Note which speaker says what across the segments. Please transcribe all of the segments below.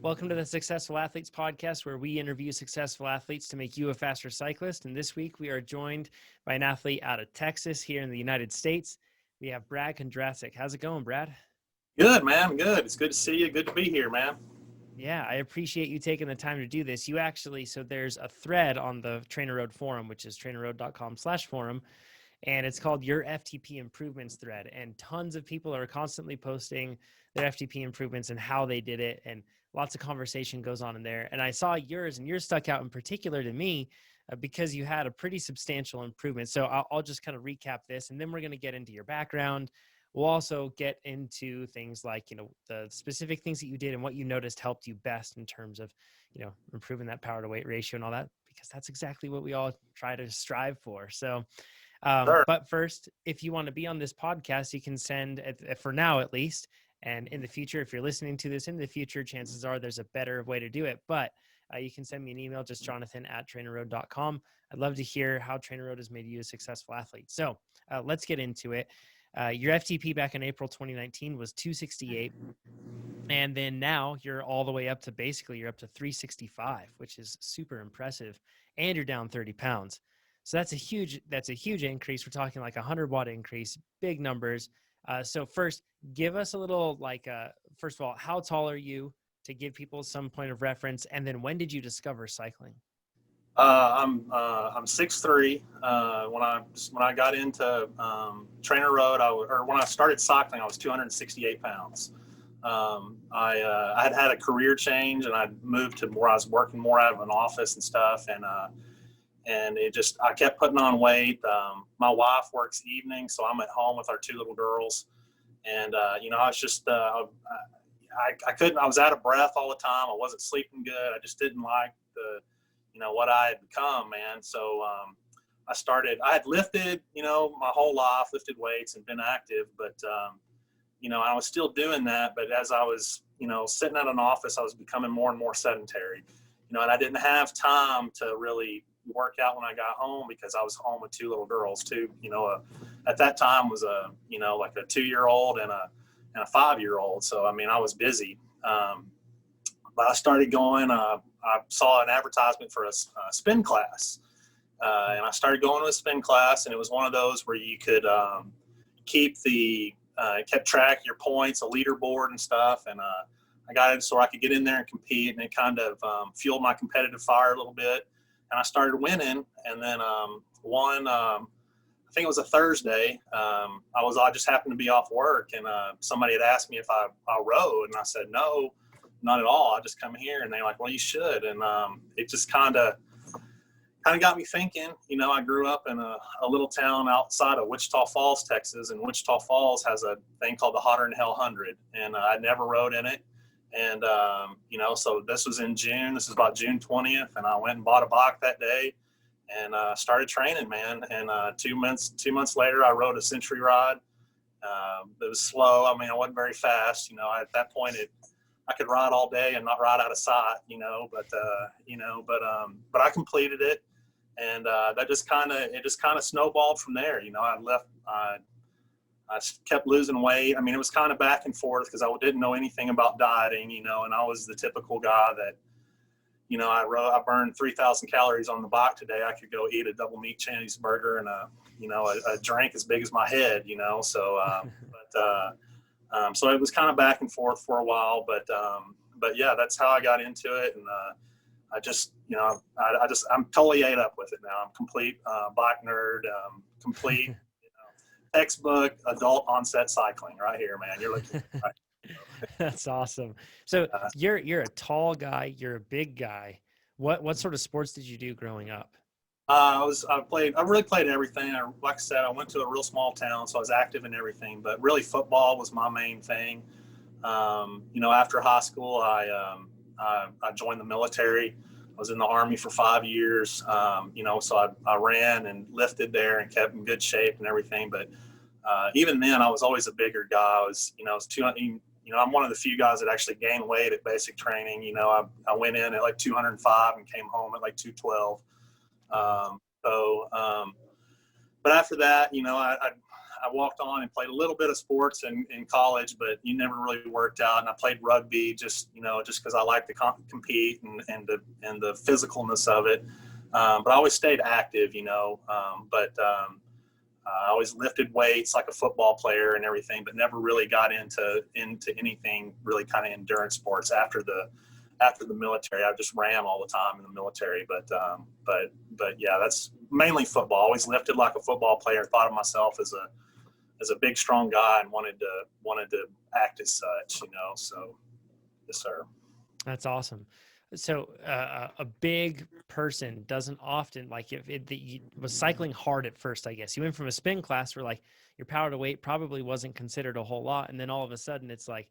Speaker 1: Welcome to the Successful Athletes Podcast, where we interview successful athletes to make you a faster cyclist. And this week we are joined by an athlete out of Texas here in the United States. We have Brad Kundracik. How's it going, Brad?
Speaker 2: Good, man. Good. It's good to see you. Good to be here, man.
Speaker 1: Yeah, I appreciate you taking the time to do this. You actually, so there's a thread on the TrainerRoad forum, which is trainerroad.com/forum. And it's called Your FTP Improvements thread. And tons of people are constantly posting their FTP improvements and how they did it. And lots of conversation goes on in there. And I saw yours, and yours stuck out in particular to me because you had a pretty substantial improvement. So I'll just kind of recap this, and then we're going to get into your background. We'll also get into things like, the specific things that you did and what you noticed helped you best in terms of, improving that power to weight ratio and all that, because that's exactly what we all try to strive for. So,
Speaker 2: Sure.
Speaker 1: but first, if you want to be on this podcast, you can send, for now at least, and in the future, if you're listening to this in the future, chances are there's a better way to do it. But you can send me an email, just jonathan@trainerroad.com. I'd love to hear how TrainerRoad has made you a successful athlete. So let's get into it. Your FTP back in April 2019 was 268. And then now you're all the way up to you're up to 365, which is super impressive. And you're down 30 pounds. So that's a huge increase. We're talking like 100-watt increase, big numbers. So first, give us a little first of all, how tall are you, to give people some point of reference? And then when did you discover cycling?
Speaker 2: I'm 6'3". When I got into TrainerRoad, when I started cycling, I was 268 pounds. I had a career change, and I moved to where I was working more out of an office and stuff, and I kept putting on weight. My wife works evenings, so I'm at home with our two little girls, and I was just I couldn't. I was out of breath all the time. I wasn't sleeping good. I just didn't like what I had become, man. So I had lifted, my whole life, lifted weights and been active, but I was still doing that. But as I was, sitting at an office, I was becoming more and more sedentary, and I didn't have time to really work out when I got home, because I was home with two little girls too. At that time was like a 2-year-old and a 5-year-old. So, I mean, I was busy. But I started going, I saw an advertisement for a spin class. And I started going to a spin class, and it was one of those where you could kept track of your points, a leaderboard and stuff. And I got it so I could get in there and compete, and it kind of fueled my competitive fire a little bit. And I started winning. And then I think it was a Thursday. I just happened to be off work, and somebody had asked me if I rode, and I said, no, not at all. I just come here. And they're like, well, you should. And it just kind of got me thinking. I grew up in a little town outside of Wichita Falls, Texas, and Wichita Falls has a thing called the Hotter Than Hell 100, and I never rode in it. And so this was in June. This is about June 20th, and I went and bought a bike that day and started training, man. And 2 months later, I rode a century ride. It was slow. I mean, I wasn't very fast. At that point, I could ride all day and not ride out of sight. But I completed it, and that just kind of snowballed from there. I kept losing weight. I mean, it was kind of back and forth because I didn't know anything about dieting, and I was the typical guy that, I burned 3,000 calories on the bike today. I could go eat a double meat cheeseburger and a drink as big as my head, So, so it was kind of back and forth for a while, but yeah, that's how I got into it. And I'm totally ate up with it now. I'm complete bike nerd, complete. Textbook adult onset cycling right here, man. You're looking right.
Speaker 1: That's awesome. So you're a tall guy, you're a big guy. What sort of sports did you do growing up?
Speaker 2: I really played everything. Like I said, I went to a real small town, so I was active in everything, but really football was my main thing. After high school, I joined the military. I was in the Army for 5 years. So I ran and lifted there and kept in good shape and everything. But even then, I was always a bigger guy. I'm one of the few guys that actually gained weight at basic training. I went in at like 205 and came home at like 212. But after that, I walked on and played a little bit of sports in college, but you never really worked out. And I played rugby just because I like to compete and the physicalness of it. But I always stayed active, I always lifted weights like a football player and everything, but never really got into anything really kind of endurance sports after the military. I just ran all the time in the military, but yeah, that's mainly football. Always lifted like a football player. Thought of myself as a big, strong guy, and wanted to act as such. So yes, sir.
Speaker 1: That's awesome. So a big person doesn't often like if you was cycling hard at first, I guess you went from a spin class where like your power to weight probably wasn't considered a whole lot. And then all of a sudden it's like,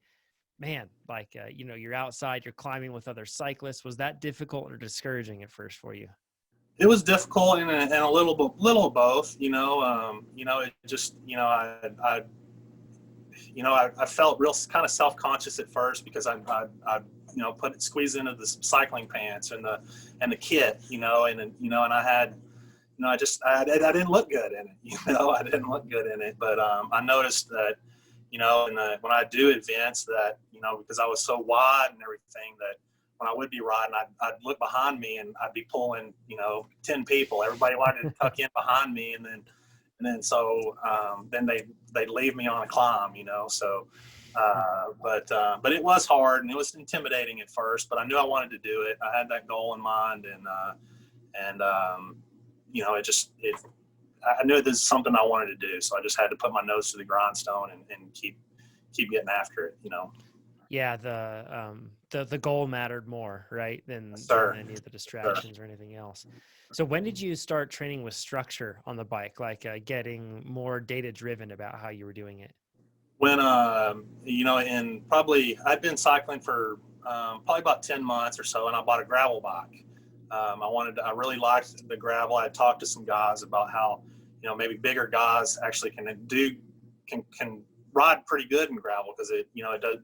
Speaker 1: man, like, you're outside, you're climbing with other cyclists. Was that difficult or discouraging at first for you?
Speaker 2: It was difficult and a little of both. It just I felt real kind of self-conscious at first because I squeeze into the cycling pants and the kit, and I had, I didn't look good in it, I didn't look good in it, but I noticed that, when I do events that, because I was so wide and everything that when I would be riding, I'd look behind me and I'd be pulling, 10 people, everybody wanted to tuck in behind me. And then they'd leave me on a climb, so, but it was hard and it was intimidating at first, but I knew I wanted to do it. I had that goal in mind and I knew this is something I wanted to do. So I just had to put my nose to the grindstone and keep getting after it,
Speaker 1: Yeah. The goal mattered more, right, than any of the distractions or anything else. So when did you start training with structure on the bike, like getting more data driven about how you were doing it?
Speaker 2: When and probably I'd been cycling for probably about 10 months or so, and I bought a gravel bike. I really liked the gravel. I talked to some guys about how maybe bigger guys actually can ride pretty good in gravel because it does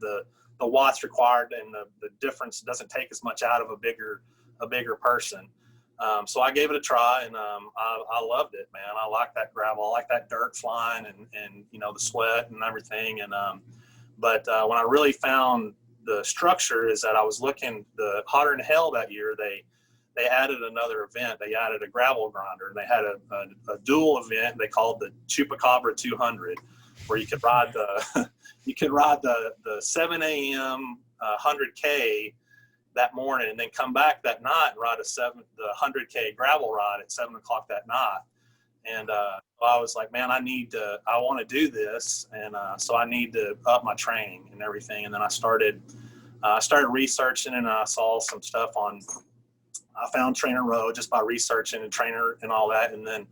Speaker 2: the watts required and the difference doesn't take as much out of a bigger person. So I gave it a try, and I loved it, man. I like that gravel. I like that dirt flying and the sweat and everything. And but when I really found the structure is that I was looking the Hotter Than Hell that year. They added another event. They added a gravel grinder. They had a dual event they called the Chupacabra 200, where you could ride the 7 a.m. 100K that morning and then come back that night and ride the 100K gravel ride at 7 o'clock that night. And I was like, man, I want to do this. And so I need to up my training and everything. And then I started researching, and I saw some stuff I found TrainerRoad just by researching and trainer and all that. And then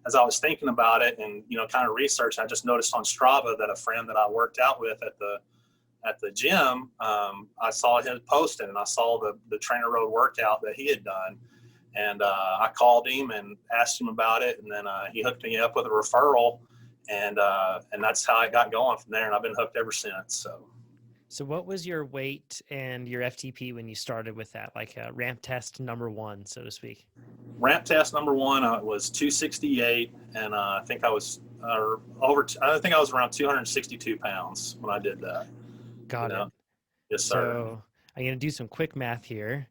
Speaker 2: as I was thinking about it and, kind of research, I just noticed on Strava that a friend that I worked out with at the gym, I saw him posting, and I saw the TrainerRoad workout that he had done. And I called him and asked him about it. And then he hooked me up with a referral, and that's how I got going from there. And I've been hooked ever since.
Speaker 1: So what was your weight and your FTP when you started with that, like ramp test number one, so to speak?
Speaker 2: Ramp test number one was 268, and I think I was around 262 pounds when I did that.
Speaker 1: Got it.
Speaker 2: Yes, sir.
Speaker 1: So I'm going to do some quick math here,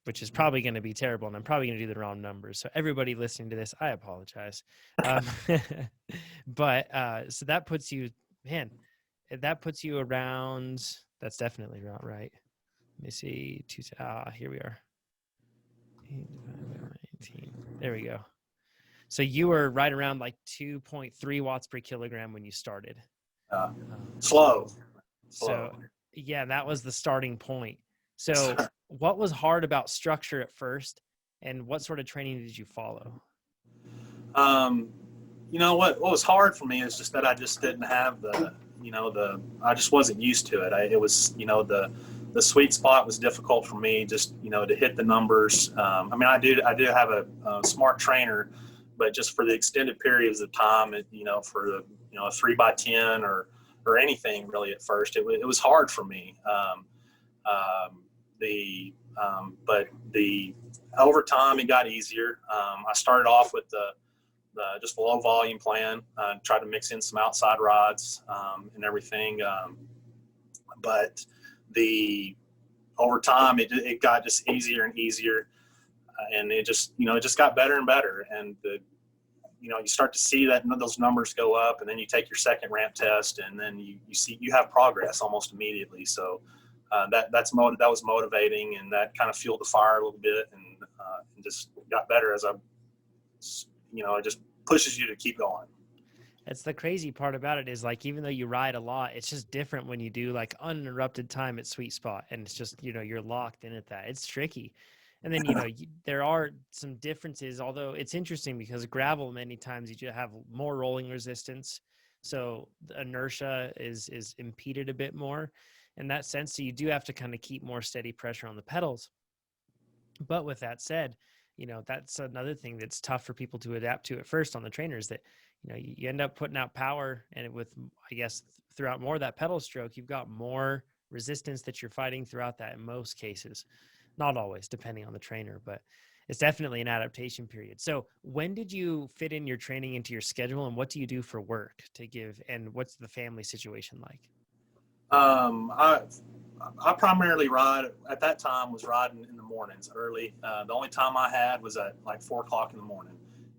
Speaker 1: which is probably going to be terrible, and I'm probably going to do the wrong numbers. So everybody listening to this, I apologize. But so that puts you, man, that puts you around, that's definitely not right. Let me see. Here we are. 8 divided by 19. There we go. So you were right around like 2.3 watts per kilogram when you started.
Speaker 2: Slow.
Speaker 1: So yeah, that was the starting point. So what was hard about structure at first, and what sort of training did you follow?
Speaker 2: What was hard for me is just that I just didn't have I just wasn't used to it. It was, the sweet spot was difficult for me just, to hit the numbers. I do have a smart trainer, but just for the extended periods of time, for the, a 3x10 or anything really at first, it was hard for me. But over time it got easier. I started off with just a low volume plan. Tried to mix in some outside rods and everything, but the over time it got just easier and easier, and it just it just got better and better, and you start to see that those numbers go up, and then you take your second ramp test, and then you see you have progress almost immediately. So that was motivating, and that kind of fueled the fire a little bit, and just got better as it just pushes you to keep going.
Speaker 1: It's the crazy part about it is like, even though you ride a lot, it's just different when you do like uninterrupted time at sweet spot. And it's just, you're locked in at that. It's tricky. And then, there are some differences, although it's interesting because gravel, many times you just have more rolling resistance. So the inertia is impeded a bit more in that sense. So you do have to kind of keep more steady pressure on the pedals. But with that said, that's another thing that's tough for people to adapt to at first on the trainers, that, you end up putting out power, and with, I guess, throughout more of that pedal stroke, you've got more resistance that you're fighting throughout that in most cases. Not always, depending on the trainer, but it's definitely an adaptation period. So when did you fit in your training into your schedule, and what do you do for work to give, and what's the family situation like?
Speaker 2: I primarily at that time was riding in the mornings early. The only time I had was at like 4 o'clock in the morning.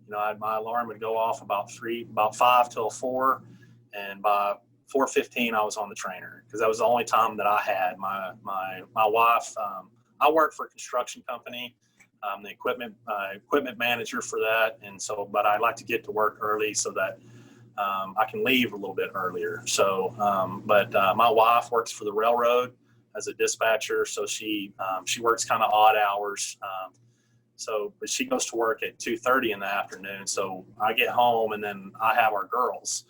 Speaker 2: My alarm would go off about 5 till 4, and by 4:15 I was on the trainer, because that was the only time that I had. My wife, I work for a construction company. I'm the equipment manager for that, and so, but I like to get to work early so that I can leave a little bit earlier. So, but my wife works for the railroad as a dispatcher, so she works kind of odd hours. But she goes to work at 2:30 in the afternoon. So I get home, and then I have our girls.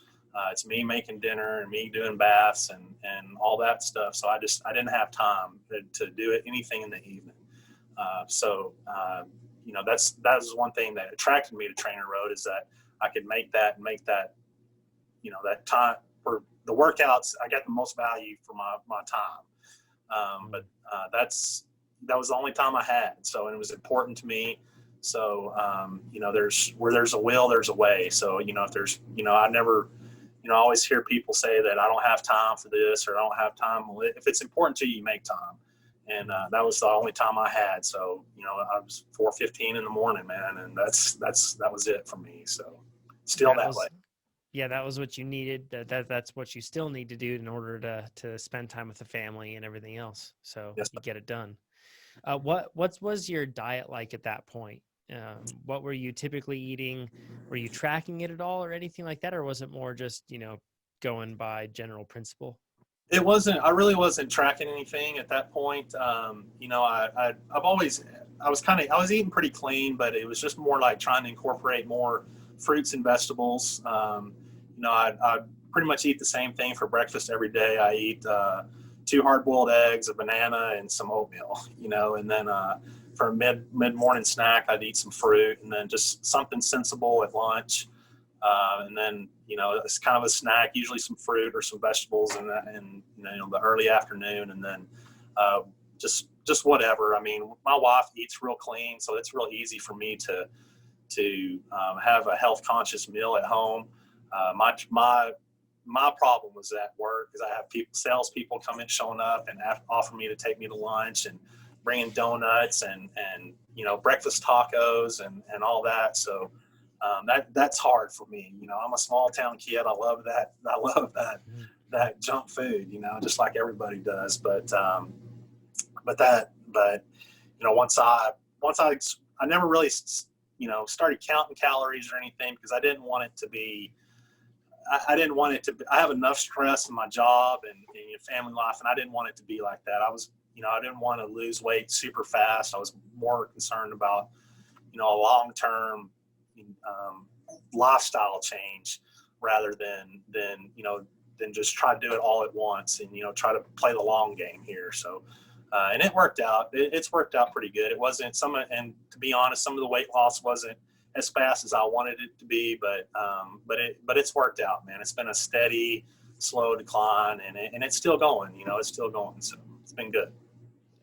Speaker 2: It's me making dinner and me doing baths and all that stuff. So I didn't have time to do anything in the evening. That's one thing that attracted me to TrainerRoad, is that I could make that that time for the workouts. I got the most value for my time. But that was the only time I had. So, and it was important to me. So, where there's a will, there's a way. So, if there's, I never, I always hear people say that I don't have time for this, or I don't have time. If it's important to you, you make time. And that was the only time I had. So, I was 4:15 in the morning, man. And that was it for me. So still that way.
Speaker 1: Yeah, that was what you needed. That's what you still need to do in order to spend time with the family and everything else. So
Speaker 2: Yes.
Speaker 1: You get it done. What was your diet like at that point? What were you typically eating? Were you tracking it at all or anything like that? Or was it more just, going by general principle?
Speaker 2: It wasn't. I really wasn't tracking anything at that point. I was eating pretty clean, but it was just more like trying to incorporate more fruits and vegetables. I pretty much eat the same thing for breakfast every day. I eat 2 hard-boiled eggs, a banana, and some oatmeal. And then for a mid-morning snack, I'd eat some fruit, and then just something sensible at lunch. And then, it's kind of a snack, usually some fruit or some vegetables in the early afternoon. And then just whatever. I mean, my wife eats real clean, so it's real easy for me to have a health conscious meal at home. My problem was at work, because I have salespeople showing up and offer me to take me to lunch, and bringing donuts and breakfast tacos and all that. So that's hard for me. I'm a small town kid. I love that. That junk food. Just like everybody does. But I never really started counting calories or anything, because I didn't want it to be. I have enough stress in my job and family life, and I didn't want it to be like that. I didn't want to lose weight super fast. I was more concerned about, a long-term lifestyle change, rather than just try to do it all at once, and try to play the long game here. So and it worked out. It's worked out pretty good. It wasn't and to be honest, some of the weight loss wasn't as fast as I wanted it to be, but it's worked out, man. It's been a steady, slow decline, and it's still going. It's still going. So it's been good.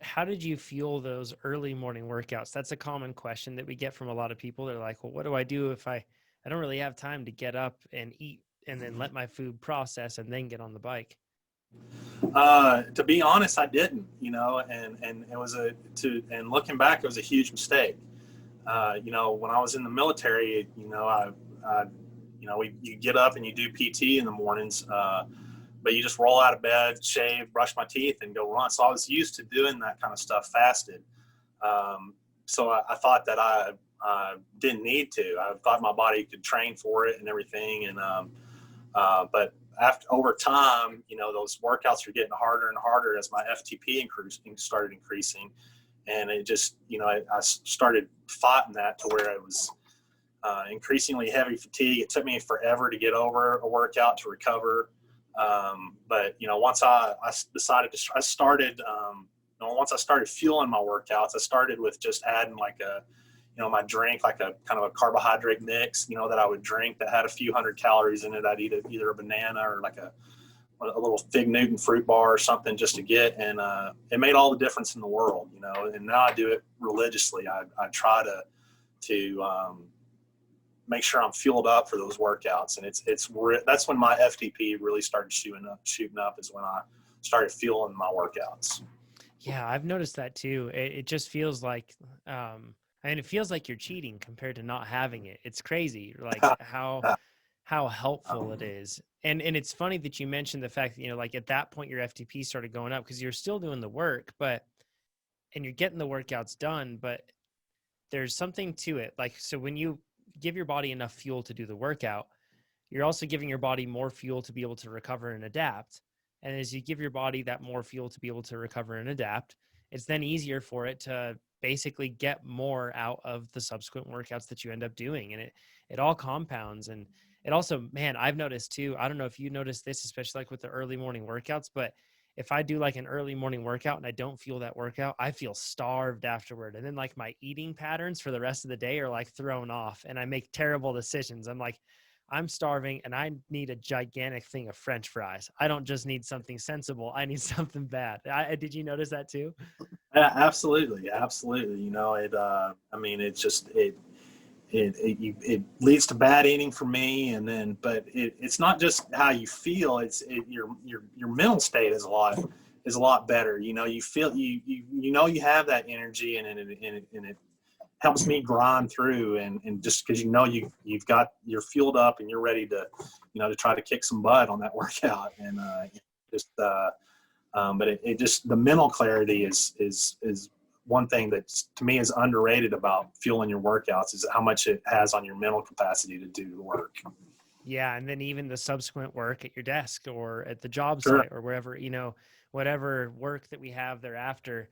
Speaker 1: How did you fuel those early morning workouts? That's a common question that we get from a lot of people. They're like, well, what do I do if I I don't really have time to get up and eat and then let my food process and then get on the bike.
Speaker 2: To be honest, I didn't, and it was and looking back, it was a huge mistake. When I was in the military, you get up and you do PT in the mornings, but you just roll out of bed, shave, brush my teeth, and go run. So I was used to doing that kind of stuff fasted. So I thought that I didn't need to. I thought my body could train for it and everything. But over time, those workouts were getting harder and harder as my FTP started increasing. And it just, I started fighting that to where it was increasingly heavy fatigue. It took me forever to get over a workout to recover. But once I decided to, I started, once I started fueling my workouts, I started with just adding like my drink, like a kind of a carbohydrate mix, that I would drink that had a few hundred calories in it. I'd eat either a banana or like a little Fig Newton fruit bar or something just to get, and it made all the difference in the world, and now I do it religiously. I try to make sure I'm fueled up for those workouts. And that's when my FTP really started shooting up is when I started fueling my workouts.
Speaker 1: Yeah, I've noticed that too. It just feels like, it feels like you're cheating compared to not having it. It's crazy, like how helpful it is. And it's funny that you mentioned the fact that, like at that point your FTP started going up because you're still doing the work, and you're getting the workouts done, but there's something to it. Like, so when you give your body enough fuel to do the workout, you're also giving your body more fuel to be able to recover and adapt. And as you give your body that more fuel to be able to recover and adapt, it's then easier for it to basically get more out of the subsequent workouts that you end up doing. And it all compounds. And it also, man, I've noticed too, I don't know if you noticed this, especially like with the early morning workouts, but if I do like an early morning workout and I don't fuel that workout, I feel starved afterward. And then like my eating patterns for the rest of the day are like thrown off and I make terrible decisions. I'm like, I'm starving and I need a gigantic thing of French fries. I don't just need something sensible. I need something bad. Did you notice that too?
Speaker 2: Yeah, absolutely. Absolutely. It leads to bad eating for me. But it's not just how you feel. Your mental state is a lot better. You feel, you have that energy and it helps me grind through and just because you're fueled up and you're ready to to try to kick some butt on that workout and but it just the mental clarity is one thing that to me is underrated about fueling your workouts is how much it has on your mental capacity to do the work.
Speaker 1: Yeah, and then even the subsequent work at your desk or at the job
Speaker 2: Sure.
Speaker 1: site or wherever, whatever work that we have thereafter,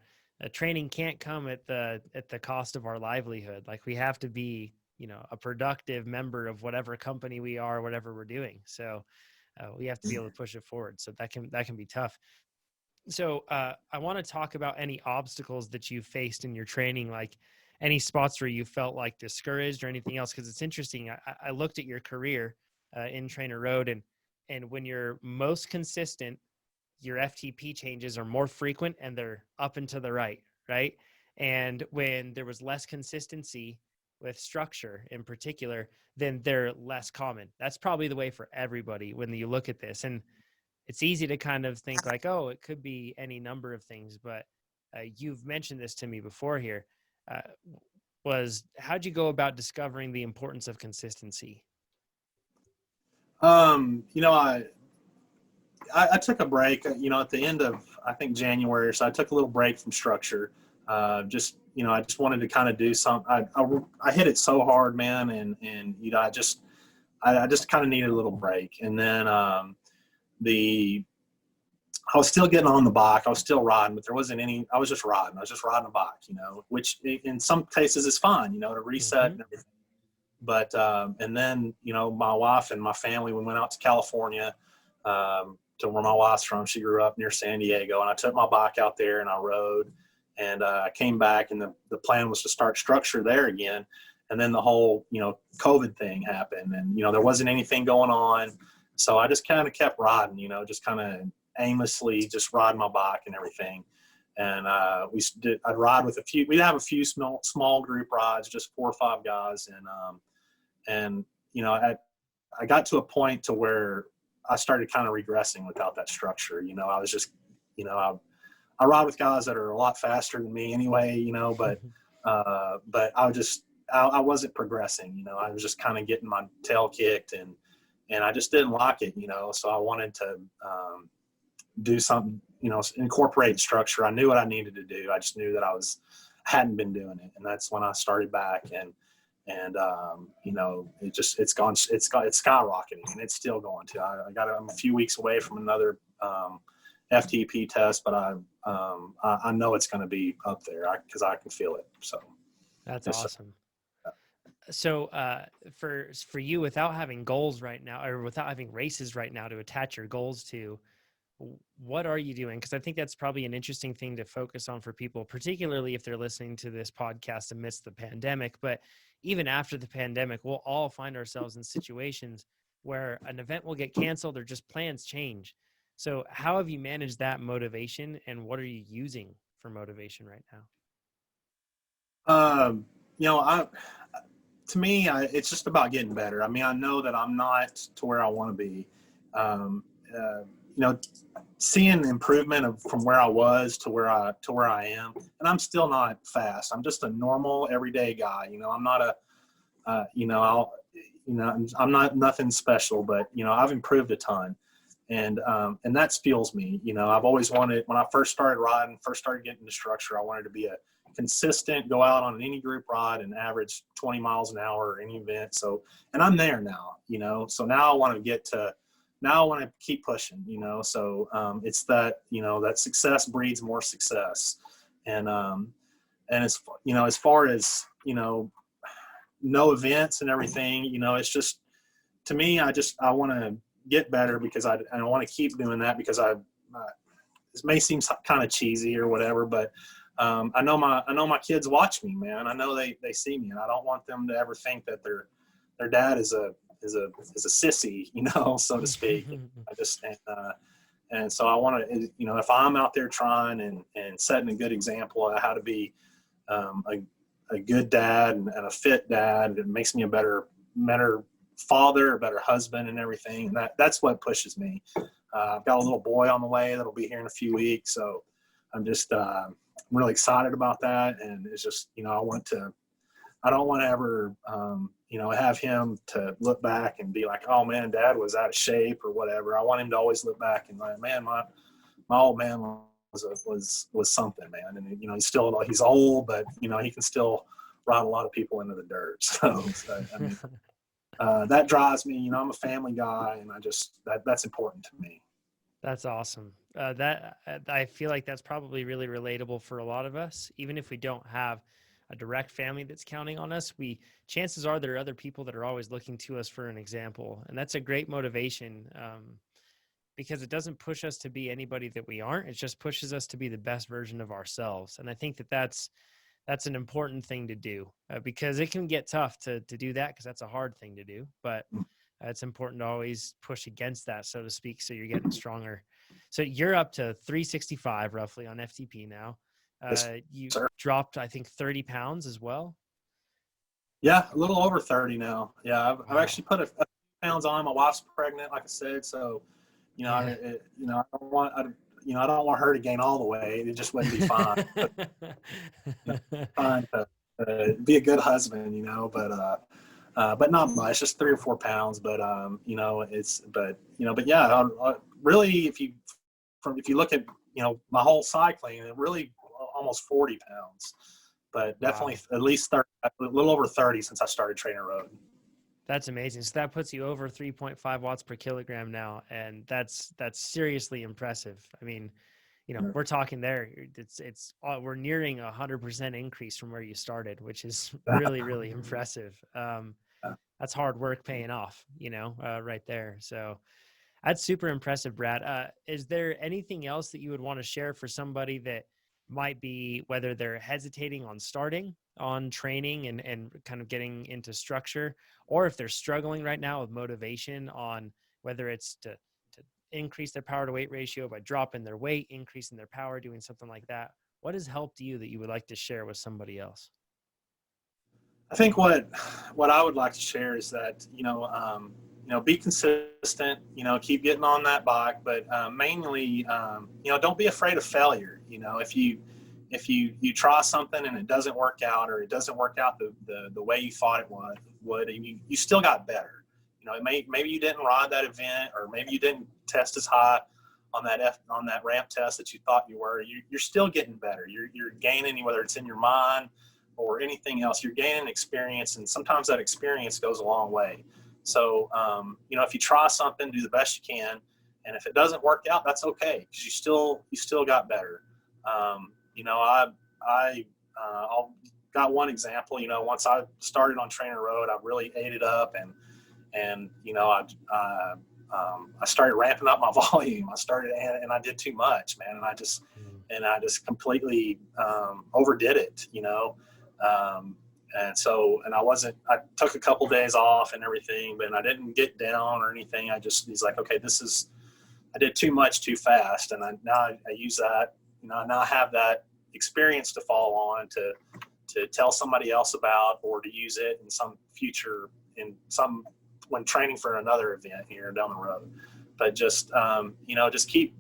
Speaker 1: training can't come at the cost of our livelihood. Like we have to be, a productive member of whatever company we are, whatever we're doing. So we have to be able to push it forward. So that can be tough. So I want to talk about any obstacles that you faced in your training, like any spots where you felt like discouraged or anything else. Because it's interesting. I looked at your career in TrainerRoad, and when you're most consistent, your FTP changes are more frequent and they're up and to the right, right? And when there was less consistency with structure in particular, then they're less common. That's probably the way for everybody when you look at this. And it's easy to kind of think like, oh, it could be any number of things, but you've mentioned this to me before here. Uh, was how'd you go about discovering the importance of consistency?
Speaker 2: Um, you know, I, I took a break, at the end of, I think January. So I took a little break from structure. I just wanted to kind of do something. I hit it so hard, man. I just kind of needed a little break. And then, I was still getting on the bike. I was still riding, but there wasn't any, I was just riding. I was just riding a bike, which in some cases is fine, to reset and everything. But, and then, my wife and my family, we went out to California, to where my wife's from. She grew up near San Diego, and I took my bike out there and I rode, and I came back, and the plan was to start structure there again. And then the whole, COVID thing happened, and, there wasn't anything going on. So I just kind of kept riding, just kind of aimlessly just riding my bike and everything. And I'd ride with we'd have a few small group rides, just 4 or 5 guys. And I got to a point to where I started kind of regressing without that structure. I was just, I ride with guys that are a lot faster than me anyway, but I wasn't progressing. I was just kind of getting my tail kicked, and I just didn't like it. So I wanted to do something, incorporate structure. I knew what I needed to do. I just knew that hadn't been doing it, and that's when I started back, and it's skyrocketing, and it's still going to. I'm a few weeks away from another FTP test, but I know it's going to be up there because I can feel it. So
Speaker 1: That's
Speaker 2: yes,
Speaker 1: awesome. So for you, without having goals right now, or without having races right now to attach your goals to, what are you doing? Because I think that's probably an interesting thing to focus on for people, particularly if they're listening to this podcast amidst the pandemic. But even after the pandemic, we'll all find ourselves in situations where an event will get canceled or just plans change. So how have you managed that motivation, and what are you using for motivation right now?
Speaker 2: I to me, it's just about getting better. I mean, I know that I'm not to where I want to be. Um, uh, Seeing improvement from where I was to where I am, and I'm still not fast. I'm just a normal everyday guy. I'm not I'm not nothing special, but I've improved a ton, and that fuels me. I've always wanted, when I first started riding, first started getting into structure, I wanted to be a consistent, go out on any group ride and average 20 miles an hour or any event. So, and I'm there now. So now I want to keep pushing. So it's that that success breeds more success, and as far as no events and everything, it's just, to me, I want to get better because I want to keep doing that because this may seem kind of cheesy or whatever, but I know my kids watch me, man. I know they see me, and I don't want them to ever think that their dad is a sissy, so to speak. I just and so I want to, if I'm out there trying and setting a good example of how to be a good dad and a fit dad, it makes me a better father, a better husband, and everything. And that's what pushes me. I've got a little boy on the way that'll be here in a few weeks, so I'm just I'm really excited about that. And it's just, I don't want to ever have him to look back and be like, oh man, dad was out of shape or whatever. I want him to always look back and like, man, my old man was something, man. And he's old, but he can still ride a lot of people into the dirt. So I mean, that drives me. I'm a family guy, and that's important to me.
Speaker 1: That's awesome. I feel like that's probably really relatable for a lot of us. Even if we don't have a direct family that's counting on us, chances are there are other people that are always looking to us for an example, and that's a great motivation. Because it doesn't push us to be anybody that we aren't. It just pushes us to be the best version of ourselves. And I think that's an important thing to do, because it can get tough to do that, because that's a hard thing to do. But it's important to always push against that, so to speak, so you're getting stronger. So you're up to 365 roughly on FTP now.
Speaker 2: Yes,
Speaker 1: You
Speaker 2: sir.
Speaker 1: dropped, I think, 30 pounds as well.
Speaker 2: Yeah, a little over 30 now. Yeah, I've
Speaker 1: Wow.
Speaker 2: actually put a few pounds on. My wife's pregnant, like I said, so
Speaker 1: Yeah.
Speaker 2: I don't want her to gain all the weight. It just wouldn't be fine. Fine to be a good husband, but not much, just 3 or 4 pounds. But but yeah, really, if you look at my whole cycling, it really almost 40 pounds, but
Speaker 1: Wow.
Speaker 2: definitely at least 30, a little over 30 since I started TrainerRoad.
Speaker 1: That's amazing. So that puts you over 3.5 watts per kilogram now, and that's seriously impressive. I mean, we're talking there. We're nearing 100% increase from where you started, which is really, really impressive. That's hard work paying off, right there. So that's super impressive, Brad. Is there anything else that you would want to share for somebody that might be, whether they're hesitating on starting on training and kind of getting into structure, or if they're struggling right now with motivation on whether it's to increase their power to weight ratio by dropping their weight, increasing their power, doing something like that? What has helped you that you would like to share with somebody else?
Speaker 2: I think what I would like to share is that be consistent. Keep getting on that bike, but mainly don't be afraid of failure. If you try something and it doesn't work out, or it doesn't work out the way you thought it would, and you still got better. Maybe you didn't ride that event, or maybe you didn't test as high on that ramp test that you thought you were. You're still getting better. You're gaining, whether it's in your mind or anything else. You're gaining experience, and sometimes that experience goes a long way. So if you try something, do the best you can, and if it doesn't work out, that's okay, because you still got better. I'll got one example. Once I started on TrainerRoad, I really ate it up, and I started ramping up my volume. And I did too much, man, and I just completely overdid it. And I took a couple days off and everything, but I didn't get down or anything. He's like, okay, I did too much too fast. And now I use that, now I have that experience to fall on, to tell somebody else about, or to use it in some future, when training for another event here down the road. But just keep,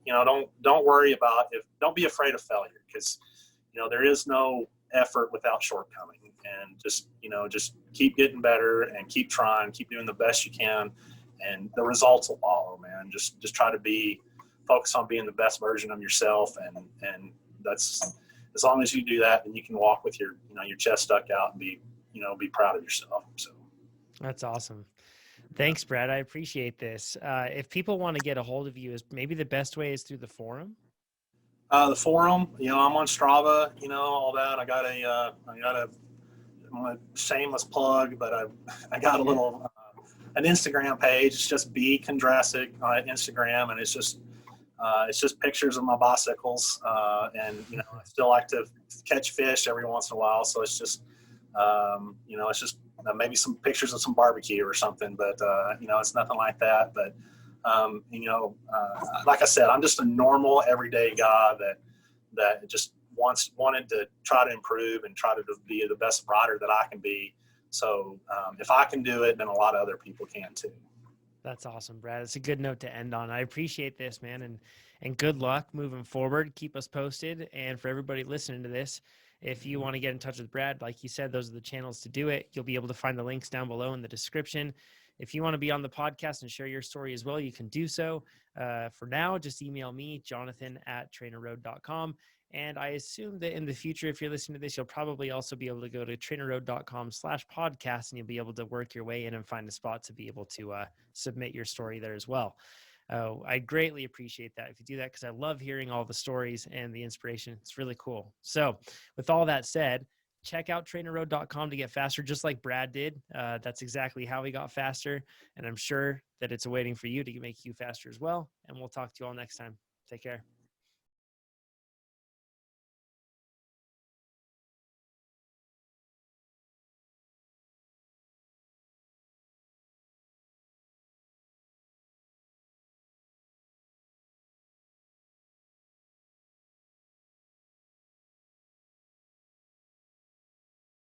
Speaker 2: don't worry about don't be afraid of failure, because there is no effort without shortcoming. And just keep getting better, and keep trying, keep doing the best you can, and the results will follow, man. Just try to focus on being the best version of yourself, and that's, as long as you do that, then you can walk with your chest stuck out and be proud of yourself. So
Speaker 1: That's awesome. Thanks, Brad. I appreciate this. If people want to get a hold of you, is maybe the best way is through the forum?
Speaker 2: The forum, I'm on Strava, all that. I'm a shameless plug, but I got a little an Instagram page. It's just B Kundracik on Instagram, and it's just pictures of my bicycles, and I still like to catch fish every once in a while. So it's just it's just maybe some pictures of some barbecue or something, but it's nothing like that. But like I said, I'm just a normal everyday guy that just wanted to try to improve and try to be the best rider that I can be. So if I can do it, then a lot of other people can too.
Speaker 1: That's awesome, Brad. It's a good note to end on. I appreciate this, man, and good luck moving forward. Keep us posted. And for everybody listening to this, if you want to get in touch with Brad, like you said, those are the channels to do it. You'll be able to find the links down below in the description. If you want to be on the podcast and share your story as well, you can do so. For now, just email me, jonathan@trainerroad.com. And I assume that in the future, if you're listening to this, you'll probably also be able to go to trainerroad.com/podcast, and you'll be able to work your way in and find a spot to be able to submit your story there as well. I greatly appreciate that if you do that, because I love hearing all the stories and the inspiration. It's really cool. So with all that said, check out trainerroad.com to get faster, just like Brad did. That's exactly how he got faster. And I'm sure that it's waiting for you to make you faster as well. And we'll talk to you all next time. Take care.